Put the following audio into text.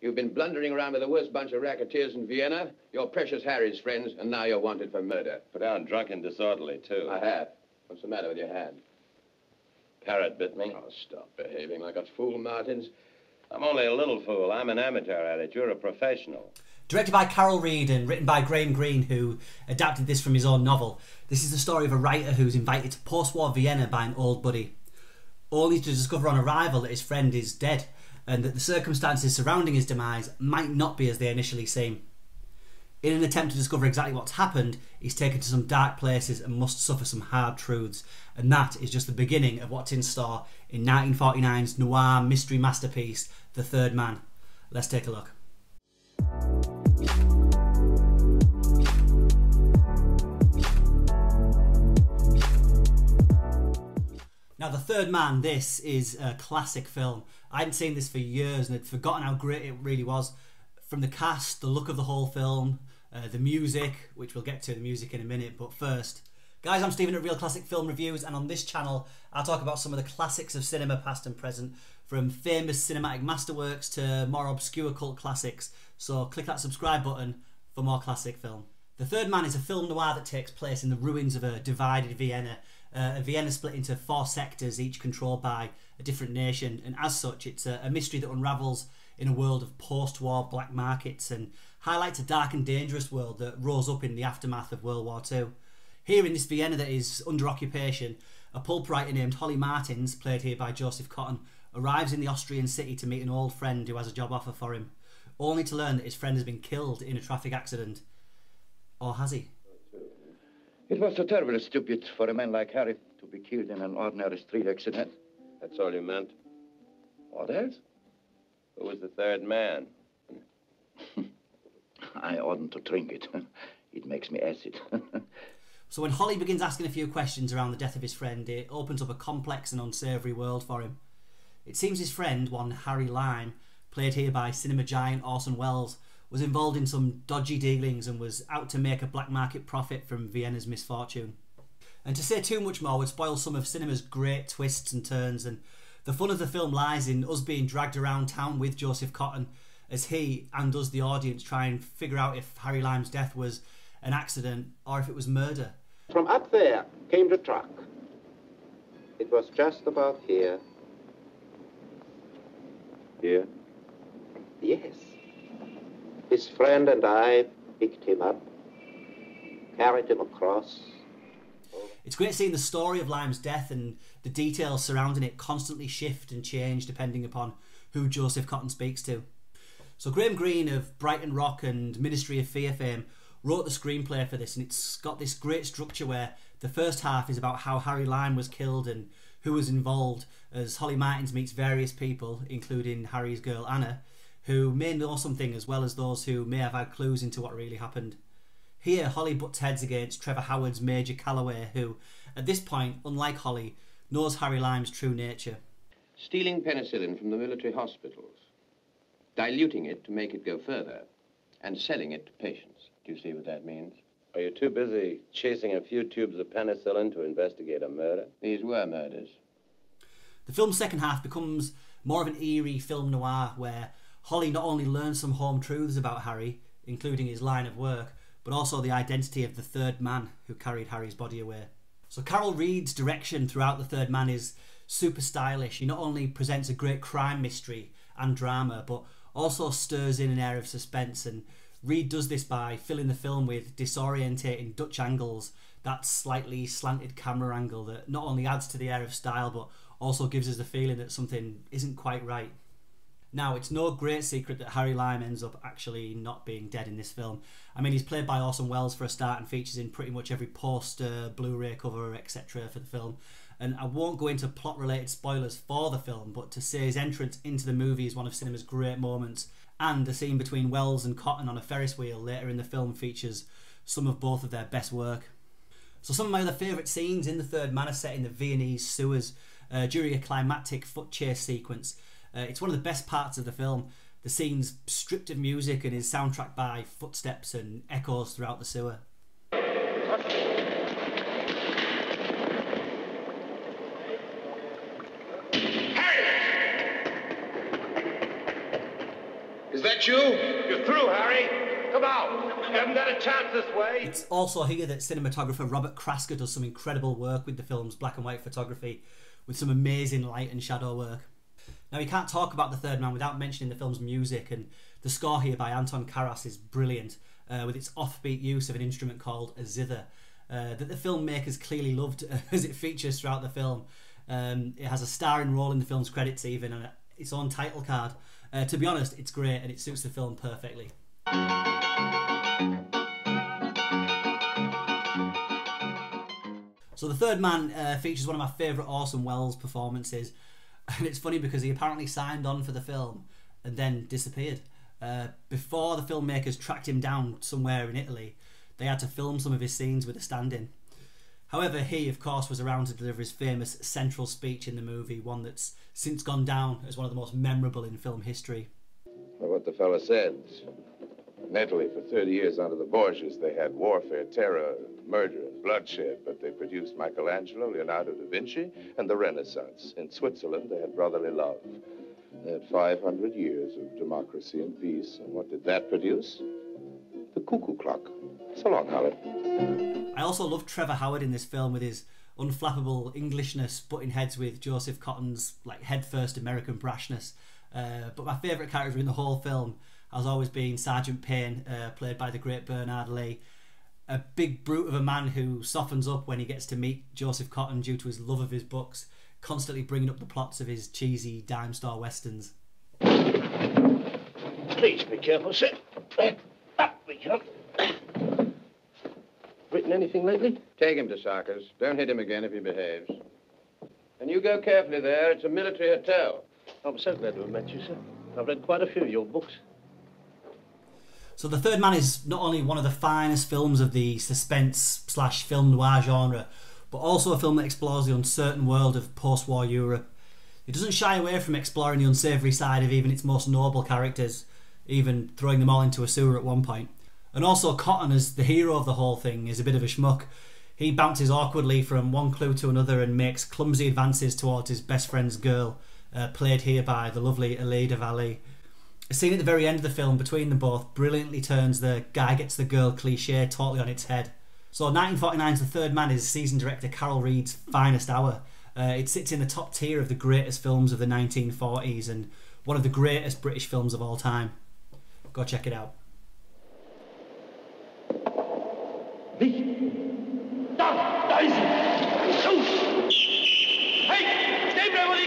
You've been blundering around with the worst bunch of racketeers in Vienna, your precious Harry's friends, and now you're wanted for murder. Put down drunk and disorderly, too. I have. What's the matter with your hand? Parrot bit me. Oh, stop behaving like a fool, Martins. I'm only a little fool. I'm an amateur at it. You're a professional. Directed by Carol Reed and written by Graham Greene, who adapted this from his own novel. This is the story of a writer who's invited to post-war Vienna by an old buddy, only to discover on arrival that his friend is dead, and that the circumstances surrounding his demise might not be as they initially seem. In an attempt to discover exactly what's happened, he's taken to some dark places and must suffer some hard truths, and that is just the beginning of what's in store in 1949's noir mystery masterpiece, The Third Man. Let's take a look. Now, The Third Man, this is a classic film. I hadn't seen this for years and had forgotten how great it really was. From the cast, the look of the whole film, the music, which we'll get to the music in a minute, but first. Guys, I'm Stephen at Real Classic Film Reviews, and on this channel I'll talk about some of the classics of cinema past and present, from famous cinematic masterworks to more obscure cult classics, so click that subscribe button for more classic film. The Third Man is a film noir that takes place in the ruins of a divided Vienna, a Vienna split into 4 sectors, each controlled by a different nation, and as such it's a mystery that unravels in a world of post-war black markets and highlights a dark and dangerous world that rose up in the aftermath of World War II. Here in this Vienna that is under occupation, a pulp writer named Holly Martins, played here by Joseph Cotten, arrives in the Austrian city to meet an old friend who has a job offer for him, only to learn that his friend has been killed in a traffic accident. Or has he? It was so terribly stupid for a man like Harry to be killed in an ordinary street accident. That's all you meant? What else? Who was the third man? I oughtn't to drink it. It makes me acid. So when Holly begins asking a few questions around the death of his friend, it opens up a complex and unsavoury world for him. It seems his friend, one Harry Lime, played here by cinema giant Orson Welles, was involved in some dodgy dealings and was out to make a black market profit from Vienna's misfortune. And to say too much more would spoil some of cinema's great twists and turns, and the fun of the film lies in us being dragged around town with Joseph Cotten as he and us, the audience, try and figure out if Harry Lime's death was an accident or if it was murder. From up there came the truck. It was just about here. Here? Yes. His friend and I picked him up, carried him across. It's great seeing the story of Lime's death, and the details surrounding it constantly shift and change depending upon who Joseph Cotten speaks to. So Graham Greene of Brighton Rock and Ministry of Fear fame wrote the screenplay for this, and it's got this great structure where the first half is about how Harry Lime was killed and who was involved, as Holly Martins meets various people, including Harry's girl Anna, who may know something as well as those who may have had clues into what really happened. Here, Holly butts heads against Trevor Howard's Major Calloway, who, at this point, unlike Holly, knows Harry Lime's true nature. Stealing penicillin from the military hospitals, diluting it to make it go further, and selling it to patients. Do you see what that means? Are you too busy chasing a few tubes of penicillin to investigate a murder? These were murders. The film's second half becomes more of an eerie film noir where Holly not only learns some home truths about Harry, including his line of work, but also the identity of the third man who carried Harry's body away. So Carol Reed's direction throughout The Third Man is super stylish. He not only presents a great crime mystery and drama, but also stirs in an air of suspense, and Reed does this by filling the film with disorientating Dutch angles, that slightly slanted camera angle that not only adds to the air of style but also gives us the feeling that something isn't quite right. Now, it's no great secret that Harry Lime ends up actually not being dead in this film. I mean, he's played by Orson Welles for a start and features in pretty much every poster, Blu-ray cover, etc. for the film. And I won't go into plot-related spoilers for the film, but to say his entrance into the movie is one of cinema's great moments, and the scene between Welles and Cotten on a Ferris wheel later in the film features some of both of their best work. So some of my other favourite scenes in The Third Man are set in the Viennese sewers during a climactic foot chase sequence. It's one of the best parts of the film. The scene's stripped of music and is soundtracked by footsteps and echoes throughout the sewer. Is that you? You're through, Harry. Come out. You haven't got a chance this way. It's also here that cinematographer Robert Krasker does some incredible work with the film's black and white photography, with some amazing light and shadow work. Now, you can't talk about The Third Man without mentioning the film's music, and the score here by Anton Karas is brilliant, with its offbeat use of an instrument called a zither, that the filmmakers clearly loved as it features throughout the film. It has a starring role in the film's credits even, and its own title card. To be honest, it's great and it suits the film perfectly. So The Third Man features one of my favourite Orson Welles performances, and it's funny because he apparently signed on for the film and then disappeared. Before the filmmakers tracked him down somewhere in Italy, they had to film some of his scenes with a stand-in. However, he, of course, was around to deliver his famous central speech in the movie, one that's since gone down as one of the most memorable in film history. Well, what the fella said. In Italy, for 30 years under the Borgias, they had warfare, terror, murder, and bloodshed, but they produced Michelangelo, Leonardo da Vinci, and the Renaissance. In Switzerland, they had brotherly love. They had 500 years of democracy and peace, and what did that produce? The cuckoo clock. So long, Holly. I also love Trevor Howard in this film with his unflappable Englishness butting heads with Joseph Cotten's head-first American brashness. But my favourite character in the whole film has always been Sergeant Payne, played by the great Bernard Lee. A big brute of a man who softens up when he gets to meet Joseph Cotten due to his love of his books, constantly bringing up the plots of his cheesy dime store westerns. Please be careful, sir. Up we come. Written anything lately? Take him to Sarkis. Don't hit him again if he behaves. And you go carefully there. It's a military hotel. I'm so glad to have met you, sir. I've read quite a few of your books. So The Third Man is not only one of the finest films of the suspense/film noir genre, but also a film that explores the uncertain world of post-war Europe. It doesn't shy away from exploring the unsavoury side of even its most noble characters, even throwing them all into a sewer at one point. And also Cotten, as the hero of the whole thing, is a bit of a schmuck. He bounces awkwardly from one clue to another and makes clumsy advances towards his best friend's girl, played here by the lovely Alida Valli. A scene at the very end of the film between them both brilliantly turns the guy gets the girl cliché totally on its head. So 1949's The Third Man is seasoned director Carol Reed's finest hour. It sits in the top tier of the greatest films of the 1940s and one of the greatest British films of all time. Go check it out. Da ist er! Los! Hey, stehen bleiben!